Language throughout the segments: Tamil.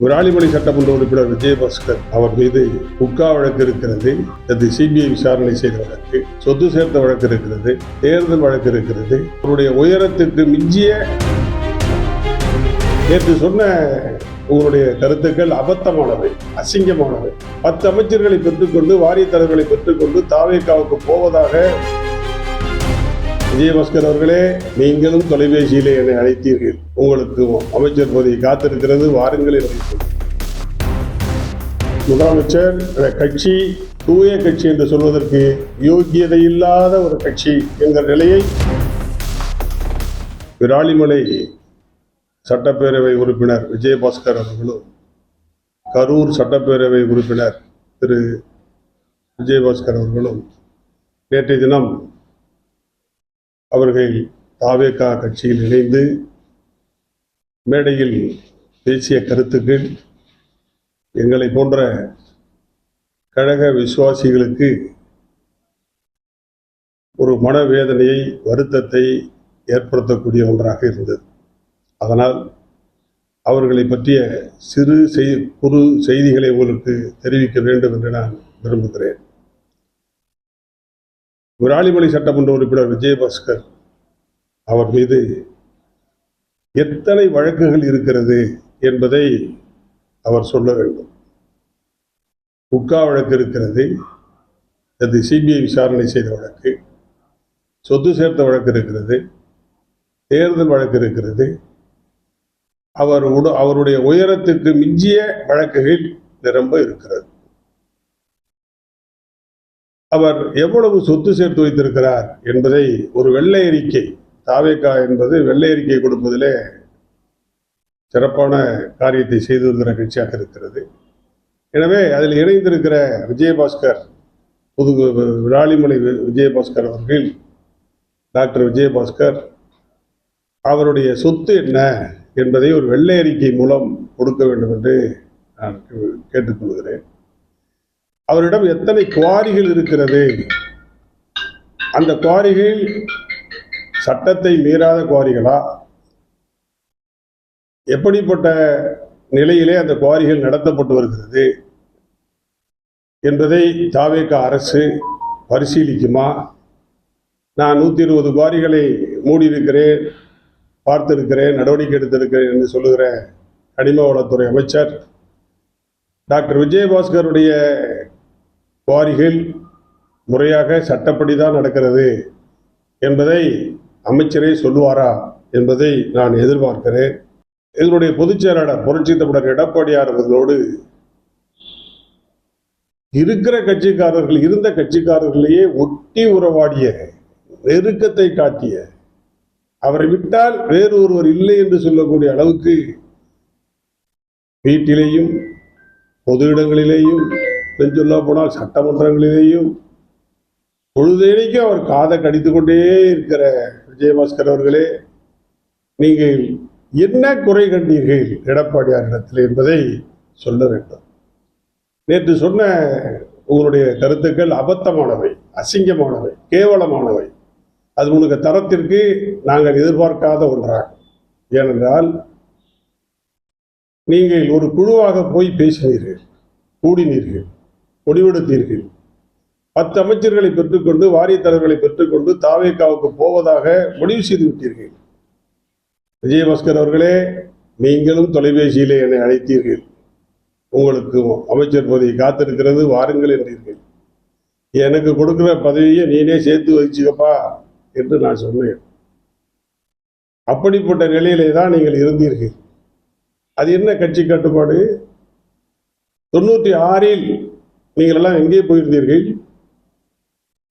விராலிமலை சட்டமன்ற உறுப்பினர் விஜயபாஸ்கர் அவர் மீது குட்கா வழக்கு இருக்கிறது. அது சிபிஐ விசாரணை செய்த வழக்கு. சொத்து சேர்த்த வழக்கு இருக்கிறது. தேர்தல் வழக்கு இருக்கிறது. அவருடைய உயரத்துக்கு மிஞ்சிய நேற்று சொன்ன உங்களுடைய கருத்துக்கள் அபத்தமானவை, அசிங்கமானவை. 10 அமைச்சர்களை பெற்றுக்கொண்டு வாரிய தலைவர்களை பெற்றுக்கொண்டு தாவேகாவுக்கு போவதாக விஜயபாஸ்கர் அவர்களே, நீங்களும் தொலைபேசியிலே என்னை அழைத்தீர்கள். உங்களுக்கு அமைச்சர் பதவி காத்திருக்கிறது, வாருங்கள் என்று. முதலமைச்சர் கட்சி தூய கட்சி என்று சொல்வதற்கு யோக்கியதை இல்லாத ஒரு கட்சி என்கிற நிலையை விராலிமலை சட்டப்பேரவை உறுப்பினர் விஜயபாஸ்கர் அவர்களும் கரூர் சட்டப்பேரவை உறுப்பினர் திரு விஜயபாஸ்கர் அவர்களும் நேற்றைய தினம் அவர்கள் தாவேகா கட்சியில் இணைந்து மேடையில் பேசிய கருத்துக்கள் எங்களை போன்ற கழக விசுவாசிகளுக்கு ஒரு மனவேதனையை, வருத்தத்தை ஏற்படுத்தக்கூடிய ஒன்றாக இருந்தது. அதனால் அவர்களை பற்றிய குறு செய்திகளை உங்களுக்கு தெரிவிக்க வேண்டும் என்று நான் விரும்புகிறேன். விராலிமலை சட்டமன்ற உறுப்பினர் விஜயபாஸ்கர் அவர் மீது எத்தனை வழக்குகள் இருக்கிறது என்பதை அவர் சொல்ல வேண்டும். குட்கா வழக்கு இருக்கிறது. அது சிபிஐ விசாரணை செய்த வழக்கு. சொத்து சேர்த்த வழக்கு இருக்கிறது. தேர்தல் வழக்கு இருக்கிறது. அவருடைய உயரத்துக்கு மிஞ்சிய வழக்குகள் நிரம்ப இருக்கிறது. அவர் எவ்வளவு சொத்து சேர்த்து வைத்திருக்கிறார் என்பதை ஒரு வெள்ளை அறிக்கை, தாவேகா என்பது வெள்ளை அறிக்கை கொடுப்பதிலே சிறப்பான காரியத்தை செய்து வருகிற கட்சியாக இருக்கிறது. எனவே அதில் இணைந்திருக்கிற விஜயபாஸ்கர், விராலிமலை விஜயபாஸ்கர் அவர்கள், டாக்டர் விஜயபாஸ்கர் அவருடைய சொத்து என்ன என்பதை ஒரு வெள்ளை அறிக்கை மூலம் கொடுக்க வேண்டும் என்று நான் கேட்டுக்கொள்கிறேன். அவரிடம் எத்தனை குவாரிகள் இருக்கிறது, அந்த குவாரிகள் சட்டத்தை மீறாத குவாரிகளா, எப்படிப்பட்ட நிலையிலே அந்த குவாரிகள் நடத்தப்பட்டு வருகிறது என்பதை தாவேகா அரசு பரிசீலிக்குமா? நான் 120 குவாரிகளை மூடியிருக்கிறேன், பார்த்திருக்கிறேன், நடவடிக்கை எடுத்திருக்கிறேன் என்று சொல்லுகிற கனிம வளத்துறை அமைச்சர் டாக்டர் விஜயபாஸ்கருடைய குவாரிகள் முறையாக சட்டப்படிதான் நடக்கிறது என்பதை அமைச்சரே சொல்லுவாரா என்பதை நான் எதிர்பார்க்கிறேன். இதனுடைய பொதுச் செயலாளர் புரட்சி தமிழர் எடப்பாடியார் அவர்களோடு இருந்த கட்சிக்காரர்களையே ஒட்டி உறவாடிய, நெருக்கத்தை காட்டிய, அவரை விட்டால் வேறு ஒருவர் இல்லை என்று சொல்லக்கூடிய அளவுக்கு வீட்டிலேயும் பொது இடங்களிலேயும், சொல்ல போனால் சட்டமன்றங்களிலேயும் பொழுதேனைக்கும் அவர் காதை கடித்து கொண்டே இருக்கிற விஜயபாஸ்கர் அவர்களே, நீங்கள் என்ன குறை கண்டீர்கள் எடப்பாடியாரிடத்தில் என்பதை சொல்ல வேண்டும். நேற்று சொன்ன உங்களுடைய கருத்துக்கள் அபத்தமானவை, அசிங்கமானவை, கேவலமானவை. அது உங்களுக்கு தரத்திற்கு நாங்கள் எதிர்பார்க்காத ஒன்றாகும். ஏனென்றால் நீங்கள் ஒரு குழுவாக போய் பேசினீர்கள், கூடினீர்கள், முடிவெடுத்தீர்கள். 10 அமைச்சர்களை பெற்றுக்கொண்டு வாரிய தலைவர்களை பெற்றுக்கொண்டு தாவேகாவுக்கு போவதாக முடிவு செய்து விட்டீர்கள். விஜயபாஸ்கர் அவர்களே, நீங்களும் தொலைபேசியிலே என்னை அழைத்தீர்கள். உங்களுக்கு அமைச்சர் பதவி காத்திருக்கிறது, வாருங்கள் என்றீர்கள். எனக்கு கொடுக்கிற பதவியை நீனே சேர்த்து வச்சுக்கப்பா என்று நான் சொன்னேன். அப்படிப்பட்ட நிலையிலே தான் நீங்கள் இருந்தீர்கள். அது என்ன கட்சி கட்டுப்பாடு? 96இல் நீங்கள் எல்லாம் எங்கே போயிருந்தீர்கள்?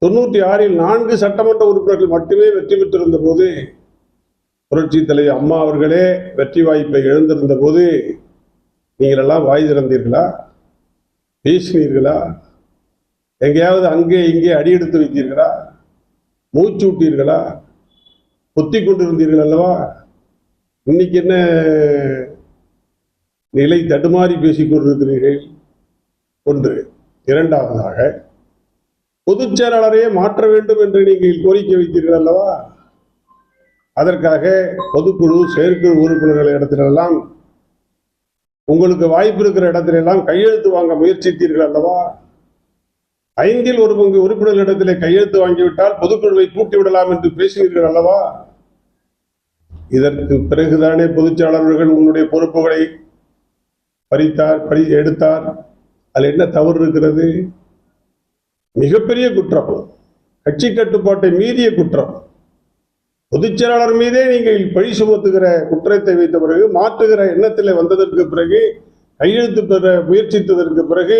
96இல் 4 சட்டமன்ற உறுப்பினர்கள் மட்டுமே வெற்றி பெற்றிருந்த போது, புரட்சி தலைவர் அம்மா அவர்களே வெற்றி வாய்ப்பை இழந்திருந்த போது நீங்கள் எல்லாம் வாய் திறந்தீர்களா? பேசினீர்களா? எங்கேயாவது அங்கே இங்கே அடி எடுத்து வைத்தீர்களா? மூச்சு விட்டீர்களா? பொத்தி கொண்டிருந்தீர்கள் அல்லவா? இன்னைக்கு என்ன நிலை தடுமாறி பேசிக் கொண்டிருக்கிறீர்கள்? ஒன்று. இரண்டாவதாக, பொதுச் செயலாளரையே மாற்ற வேண்டும் என்று நீங்கள் கோரிக்கை வைத்தீர்கள் அல்லவா? அதற்காக பொதுக்குழு செயற்குழு உறுப்பினர்கள் இடத்திலெல்லாம் உங்களுக்கு வாய்ப்பு இருக்கிற இடத்துல எல்லாம் கையெழுத்து வாங்க முயற்சித்தீர்கள் அல்லவா? 5 1 பங்கு உறுப்பினர்களிடத்திலே கையெழுத்து வாங்கிவிட்டால் பொதுக்குழுவை கூட்டிவிடலாம் என்று பேசினீர்கள் அல்லவா? இதற்கு பிறகுதானே பொதுச்செயலாளர்கள் உங்களுடைய பொறுப்புகளை எடுத்தார். அதில் என்ன தவறு இருக்கிறது? மிகப்பெரிய குற்றம், கட்சி கட்டுப்பாட்டை மீறிய குற்றம். பொதுச்செயலாளர் மீதே நீங்கள் பழி சுமத்துகிற குற்றத்தை வைத்த பிறகு, மாற்றுகிற எண்ணத்தில் வந்ததற்கு பிறகு, கையெழுத்து பெற முயற்சித்ததற்கு பிறகு,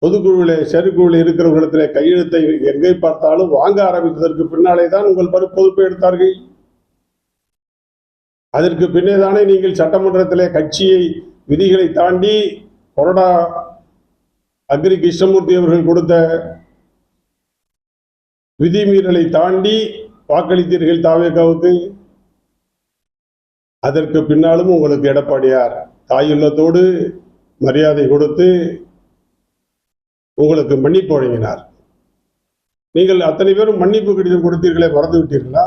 பொதுக்குழுவில் செயற்குழுவில் இருக்கிறவர்களிடத்திலே கையெழுத்தை எங்கே பார்த்தாலும் வாங்க ஆரம்பித்ததற்கு பின்னாலே தான் உங்கள் பொறுப்பை எடுத்தார்கள். அதற்கு பின்னே தானே நீங்கள் சட்டமன்றத்திலே கட்சியை விதிகளை தாண்டி கொறடா அக்ரி கிருஷ்ணமூர்த்தி அவர்கள் கொடுத்த விதிமீறலை தாண்டி வாக்களித்தீர்கள் தாவேகாவுக்கு. அதற்கு பின்னாலும் உங்களுக்கு எடப்பாடியார் தாயுள்ளத்தோடு மரியாதை கொடுத்து உங்களுக்கு மன்னிப்பு வழங்கினார். நீங்கள் அத்தனை பேரும் மன்னிப்பு கடிதம் கொடுத்தீர்களே, மறந்து விட்டீர்களா?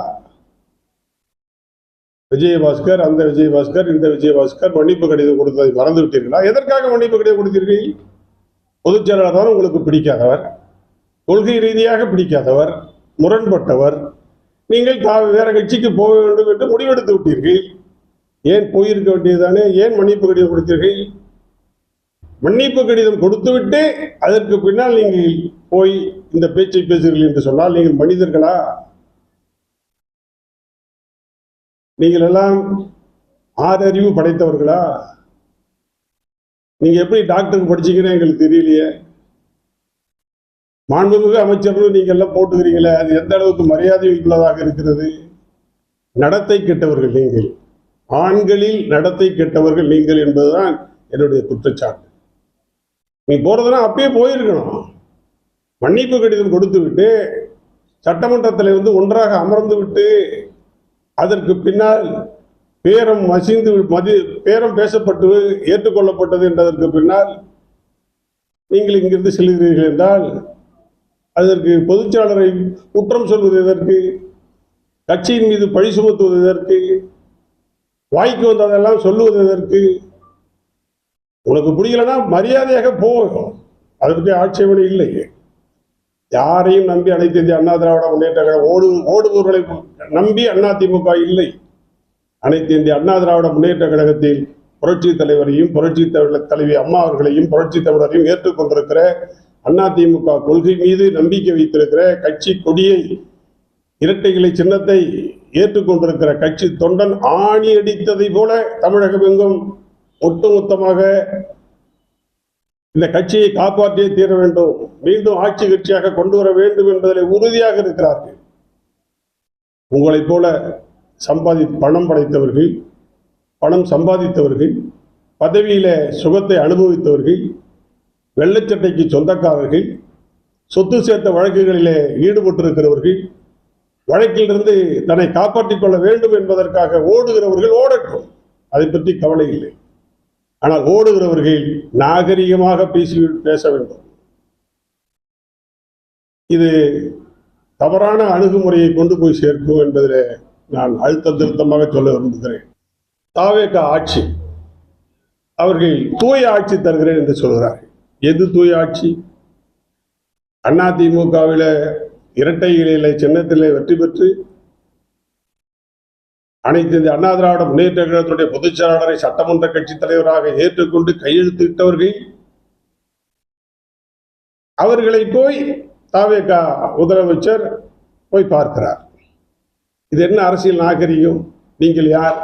விஜயபாஸ்கர், அந்த விஜயபாஸ்கர், இந்த விஜயபாஸ்கர் மன்னிப்பு கடிதம் கொடுத்ததை மறந்து விட்டீர்களா? எதற்காக மன்னிப்பு கடிதம் கொடுத்தீர்கள்? பொதுச் செயலாளர் தான் உங்களுக்கு பிடிக்காதவர், கொள்கை ரீதியாக பிடிக்காதவர், முரண்பட்டவர். நீங்கள் வேற கட்சிக்கு போக வேண்டும் என்று முடிவெடுத்து விட்டீர்கள். ஏன் போயிருக்க வேண்டியதுதானே? ஏன் மன்னிப்பு கடிதம் கொடுத்தீர்கள்? மன்னிப்பு கடிதம் கொடுத்துவிட்டு அதற்கு பின்னால் நீங்கள் போய் இந்த பேச்சை பேசுகிறீர்கள் என்று சொன்னால் நீங்கள் மனிதர்களா? நீங்கள் எல்லாம் ஆறறிவு படைத்தவர்களா? நீங்க எப்படி டாக்டருக்கு படிச்சீங்கன்னு எங்களுக்கு தெரியலையே. மாண்புமிகு அமைச்சர்கள் நீங்க எல்லாம் போட்டுக்கிறீங்களே, அது எந்த அளவுக்கு மரியாதை உள்ளதாக இருக்கிறது? நடத்தை கெட்டவர்கள் நீங்கள், ஆண்களில் நடத்தை கெட்டவர்கள் நீங்கள் என்பதுதான் என்னுடைய குற்றச்சாட்டு. நீ போறதுனா அப்பயே போயிருக்கணும். மன்னிப்பு கடிதம் கொடுத்து விட்டு சட்டமன்றத்தில் ஒன்றாக அமர்ந்து விட்டு அதற்கு பின்னால் பேரம் பேசப்பட்டு ஏற்றுக்கொள்ளப்பட்டது என்றதற்கு பின்னால் நீங்கள் இங்கிருந்து செல்கிறீர்கள் என்றால் அதற்கு பொதுச்செயலாளரை குற்றம் சொல்வது எதற்கு? கட்சியின் மீது பழி சுமத்துவது எதற்கு? வாய்க்கு வந்ததெல்லாம் சொல்லுவது எதற்கு? உனக்கு பிடிக்கலன்னா மரியாதையாக போகும், அதை பற்றி ஆட்சேபனை இல்லை. யாரையும் நம்பி அனைத்து இந்திய அண்ணா திராவிட முன்னேற்ற கழகம் ஓடுபவர்களை நம்பி அதிமுக இல்லை. அனைத்து இந்திய அண்ணா திராவிட முன்னேற்ற கழகத்தில் புரட்சி தலைவரையும் புரட்சி தலைவி அம்மா அவர்களையும் புரட்சி தமிழரையும் ஏற்றுக்கொண்டிருக்கிற அதிமுக கொள்கை மீது நம்பிக்கை வைத்திருக்கிற, கட்சி கொடியை இரட்டை இலை சின்னத்தை ஏற்றுக்கொண்டிருக்கிற கட்சி தொண்டன் ஆணி அடித்ததை போல தமிழகம் எங்கும் ஒட்டுமொத்தமாக இந்த கட்சியை காப்பாற்றியே தீர வேண்டும், மீண்டும் ஆட்சி கட்சியாக கொண்டு வர வேண்டும் என்பதில் உறுதியாக இருக்கிறார்கள். உங்களைப் போல பணம் படைத்தவர்கள், பணம் சம்பாதித்தவர்கள், பதவியில சுகத்தை அனுபவித்தவர்கள், வெள்ளைச்சட்டைக்கு சொந்தக்காரர்கள், சொத்து சேர்த்த வழக்குகளிலே ஈடுபட்டிருக்கிறவர்கள், வழக்கிலிருந்து தன்னை காப்பாற்றிக் கொள்ள வேண்டும் என்பதற்காக ஓடுகிறவர்கள் ஓடட்டும், அதை பற்றி கவலை இல்லை. ஆனால் ஓடுகிறவர்கள் நாகரிகமாக பேச வேண்டும். இது தவறான அணுகுமுறையை கொண்டு போய் சேர்க்கும் என்பதில் நான் அழுத்த திருத்தமாக சொல்ல விரும்புகிறேன். தாவேகா ஆட்சி, அவர்கள் தூய ஆட்சி தருகிறேன் என்று சொல்கிறார்கள். எது தூய ஆட்சி? அதிமுகவில் இரட்டை இலை சின்னத்திலே வெற்றி பெற்று அனைத்து இந்திய அண்ணா திராவிட முன்னேற்ற கழகத்துடைய பொதுச் செயலாளரை சட்டமன்ற கட்சி தலைவராக ஏற்றுக்கொண்டு கையெழுத்திட்டவர்கள், அவர்களை போய் தாவேகா முதலமைச்சர் போய் பார்க்கிறார். இது என்ன அரசியல் நாகரிகம்? நீங்கள் யார்?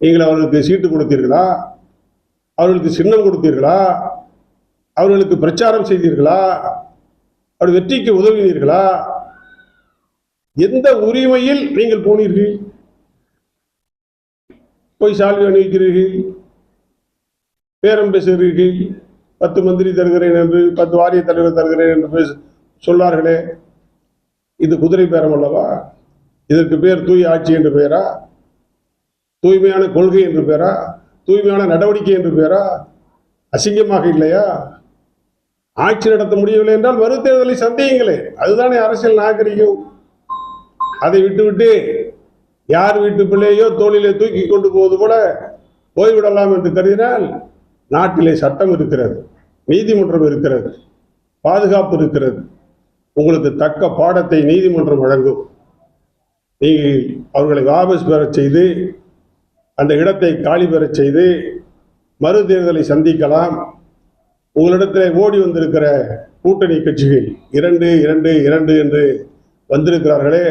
நீங்கள் அவர்களுக்கு சீட்டு கொடுத்தீர்களா? அவர்களுக்கு சின்னம் கொடுத்தீர்களா? அவர்களுக்கு பிரச்சாரம் செய்தீர்களா? அவர் வெற்றிக்கு உதவினீர்களா? எந்த உரிமையில் நீங்கள் போனீர்கள்? போய் சால்வி அணிவிக்கிறீர்கள், பேரம் பேசுகிறீர்கள், 10 மந்திரி தருகிறேன் என்று 10 வாரிய தலைவர் தருகிறேன் என்று சொன்னார்களே, இது குதிரை பேரம் அல்லவா? இதற்கு பேர் தூய ஆட்சி என்று பெயரா? தூய்மையான கொள்கை என்று பெயரா? தூய்மையான நடவடிக்கை என்று பெயரா? அசிங்கமாக இல்லையா? ஆட்சி நடத்த முடியவில்லை என்றால் மறு தேர்தலை சந்தியுங்களே, அதுதானே அரசியல் நாகரிகம். அதை விட்டுவிட்டு யார் வீட்டு பிள்ளையோ தோளிலே தூக்கி கொண்டு போவது போல போய்விடலாம் என்று கருதினால் நாட்டிலே சட்டம் இருக்கிறது, நீதிமன்றம் இருக்கிறது, பாதுகாப்பு இருக்கிறது. உங்களுக்கு தக்க பாடத்தை நீதிமன்றம் வழங்கும். நீங்கள் அவர்களை வாபஸ் பெறச் செய்து அந்த இடத்தை காலி பெறச் செய்து மறு தேர்தலை சந்திக்கலாம். உங்களிடத்தில் ஓடி வந்திருக்கிற கூட்டணி கட்சிகள் 2 என்று வந்திருக்கிறார்களே,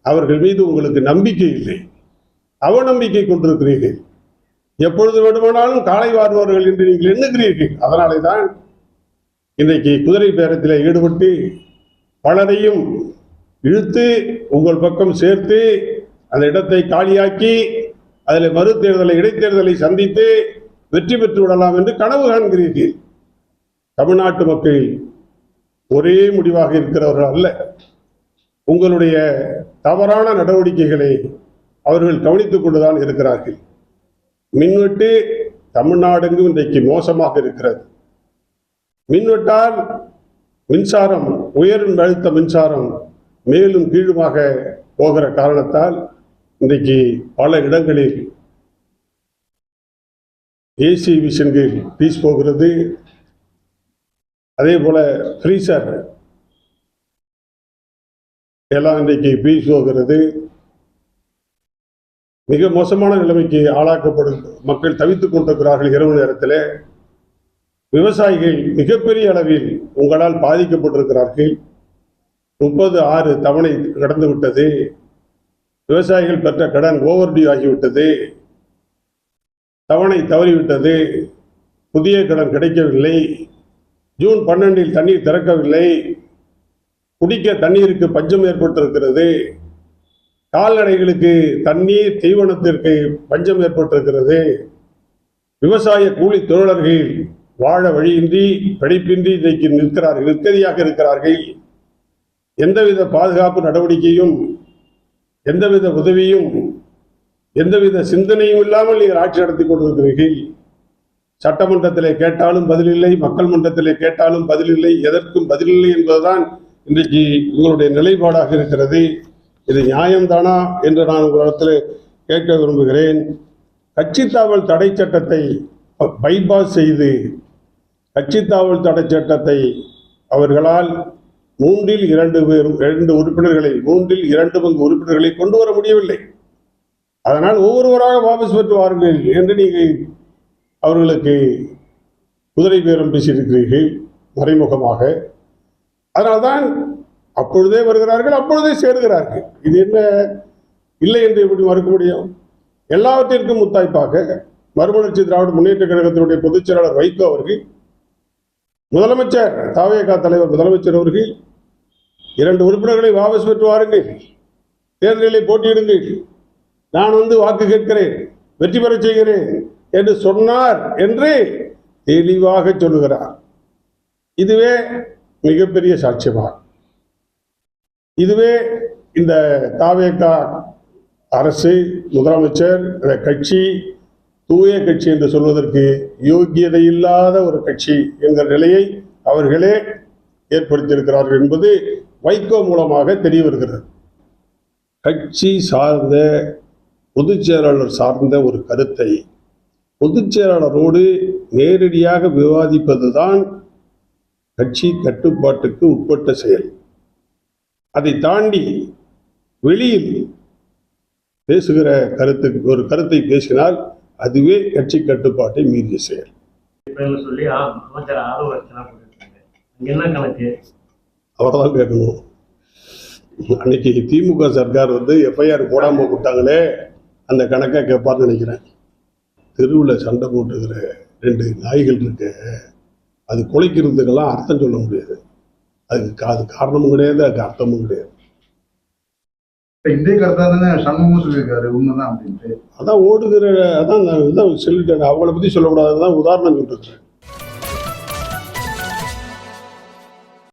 அவர்கள் மீது உங்களுக்கு நம்பிக்கை இல்லை, அவநம்பிக்கை கொண்டிருக்கிறீர்கள். எப்பொழுது வேண்டுமானாலும் காலை வாருவார்கள் என்று நீங்கள் எண்ணுகிறீர்கள். அதனாலே தான் இன்றைக்கு குதிரை பேரத்தில் ஈடுபட்டு பலரையும் இழுத்து உங்கள் பக்கம் சேர்த்து அந்த இடத்தை காலியாக்கி அதில் மறு தேர்தலை இடைத்தேர்தலை சந்தித்து வெற்றி பெற்று விடலாம் என்று கனவு காண்கிறீர்கள். தமிழ்நாட்டு மக்கள் ஒரே முடிவாக இருக்கிறவர்கள் அல்ல. உங்களுடைய தவறான நடவடிக்கைகளை அவர்கள் கவனித்துக் கொண்டுதான் இருக்கிறார்கள். மின்வெட்டு தமிழ்நாடெங்கும் இன்றைக்கு மோசமாக இருக்கிறது. மின்வெட்டால் மின்சாரம், உயர் அழுத்த மின்சாரம் மேலும் கீழுமாக போகிற காரணத்தால் இன்றைக்கு பல இடங்களில் ஏசி மிஷின்கள் பீஸ் போகிறது. அதே போல ஃப்ரீசர் எல்லாம் இன்றைக்கு பீஸ் போகிறது. மிக மோசமான நிலைமைக்கு ஆளாக்கப்படும் மக்கள் தவித்துக் கொண்டிருக்கிறார்கள். இரவு நேரத்தில் விவசாயிகள் மிகப்பெரிய அளவில் உங்களால் பாதிக்கப்பட்டிருக்கிறார்கள். 36 தவணை கடந்து விட்டது. விவசாயிகள் பெற்ற கடன் ஓவர்டியூ ஆகிவிட்டது. தவணை தவறிவிட்டது. புதிய கடன் கிடைக்கவில்லை. ஜூன் 12 தண்ணீர் திறக்கவில்லை. குடிக்க தண்ணீருக்கு பஞ்சம் ஏற்பட்டிருக்கிறது. கால்நடைகளுக்கு தண்ணீர், தீவனத்திற்கு பஞ்சம் ஏற்பட்டிருக்கிறது. விவசாய கூலி தொழிலாளர்கள் வாழ வழியின்றி, படிப்பின்றி இன்றைக்கு நிற்கதியாக இருக்கிறார்கள். எந்தவித பாதுகாப்பு நடவடிக்கையும், எந்தவித உதவியும், எந்தவித சிந்தனையும் இல்லாமல் நீங்கள் ஆட்சி நடத்தி கொண்டிருக்கிறீர்கள். சட்டமன்றத்திலே கேட்டாலும் பதிலில்லை, மக்கள் மன்றத்திலே கேட்டாலும் பதிலில்லை, எதற்கும் பதிலில்லை என்பதுதான் இன்றைக்கு உங்களுடைய நிலைப்பாடாக இருக்கிறது. இது நியாயம்தானா என்று நான் உங்களிடத்தில் கேட்க விரும்புகிறேன். கட்சித்தாவல் தடை சட்டத்தை பைபாஸ் செய்து கட்சித்தாவல் தடை சட்டத்தை அவர்களால் 2 உறுப்பினர்களை 2 உறுப்பினர்களை கொண்டு வர முடியவில்லை. அதனால் ஒவ்வொருவராக வாபஸ் பெற்று வாருங்கள் என்று நீங்கள் அவர்களுக்கு குதிரை பேரம் பேசியிருக்கிறீர்கள் மறைமுகமாக. அதனால்தான் அப்பொழுதே வருகிறார்கள், அப்பொழுதே சேருகிறார்கள். இது என்ன இல்லை என்று எப்படி மறுக்க முடியும்? எல்லாவற்றிற்கும் முத்தாய்ப்பாக மறுமலர்ச்சி திராவிட முன்னேற்ற கழகத்தினுடைய பொதுச் செயலாளர் வைகோ அவர்கள், முதலமைச்சர் தவேகா தலைவர் முதலமைச்சர் அவர்கள் 2 உறுப்பினர்களை வாபஸ் பெற்று வாருங்கள், தேர்தலிலே போட்டியிடுங்கள், நான் வாக்கு கேட்கிறேன், வெற்றி பெற செய்கிறேன் என்று சொன்னார் என்று தெளிவாக சொல்லுகிறார். இதுவே மிகப்பெரிய சாட்சியமாகும். இதுவே இந்த தவேகா அரசு, முதலமைச்சர், கட்சி தூய கட்சி என்று சொல்வதற்கு யோக்கியதை இல்லாத ஒரு கட்சி என்கிற நிலையை அவர்களே ஏற்படுத்தியிருக்கிறார்கள் என்பது வைகோ மூலமாக தெரிய வருகிறது. கட்சி சார்ந்த, பொதுச் செயலாளர் சார்ந்த ஒரு கருத்தை பொதுச் செயலாளரோடு நேரடியாக விவாதிப்பதுதான் கட்சி கட்டுப்பாட்டுக்கு உட்பட்ட செயல். அதை தாண்டி வெளியில் பேசுகிற ஒரு கருத்தை பேசினால் அதுவே கட்சி கட்டுப்பாட்டை மீறிய செயல். அவர்தான் கேட்கணும். அன்னைக்கு திமுக சர்க்கார் எஃப்ஐஆர் போடாம விட்டாங்களே, அந்த கணக்கை கேட்பார்னு நினைக்கிறேன். தெருவில் சண்டை போட்டுக்கிற 2 நாய்கள் இருக்கு, அது குலைக்கிறதுக்கெல்லாம் அர்த்தம் சொல்ல முடியாது. அது காரணமும் கிடையாது, அதுக்கு அர்த்தமும் கிடையாது. இதே கருத்தா தானே சண்முகம் சொல்லியிருக்காரு, உண்மைதான் அப்படின்ட்டு. அதான் ஓடுகிற, அதான் சொல்லிட்டேன். அவங்கள பத்தி சொல்லக்கூடாதுதான் உதாரணம் சொல்லிருக்கேன்.